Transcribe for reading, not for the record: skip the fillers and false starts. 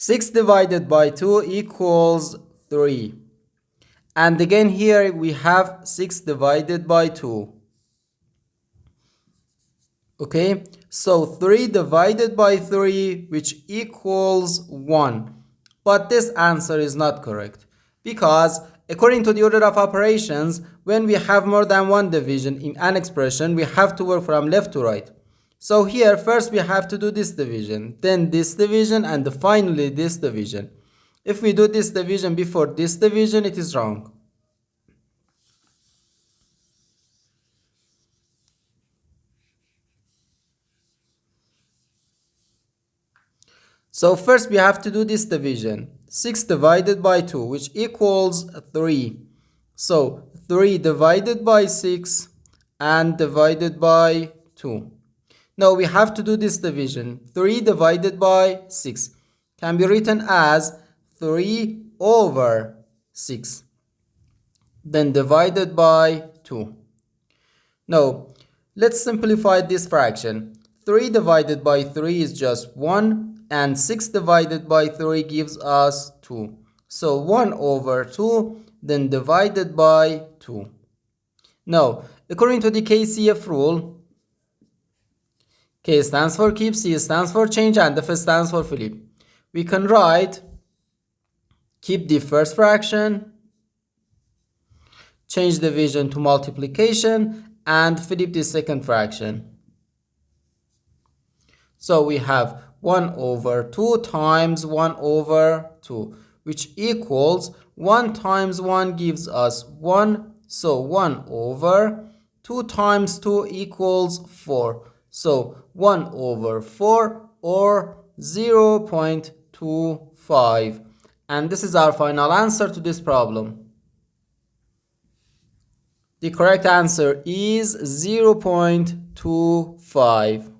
6 divided by 2 equals 3. And again here we have 6 divided by 2. Okay, so 3 divided by 3, which equals 1. But this answer is not correct, because according to the order of operations, when we have more than one division in an expression, we have to work from left to right. So here first we have to do this division, then this division, and finally this division. If we do this division before this division, it is wrong. So first we have to do this division. 6 divided by 2, which equals 3. So 3 divided by 6 and divided by 2. Now we have to do this division. 3 divided by 6 can be written as 3 over 6. Then divided by 2. Now let's simplify this fraction. 3 divided by 3 is just 1. And 6 divided by 3 gives us 2. So 1 over 2, then divided by 2. Now, according to the KCF rule, K stands for keep, C stands for change, and F stands for flip. We can write keep the first fraction, change division to multiplication, and flip the second fraction. So we have 1 over 2 times 1 over 2, which equals 1 times 1 gives us 1. So 1 over 2 times 2 equals 4. So 1 over 4, or 0.25. And this is our final answer to this problem. The correct answer is 0.25.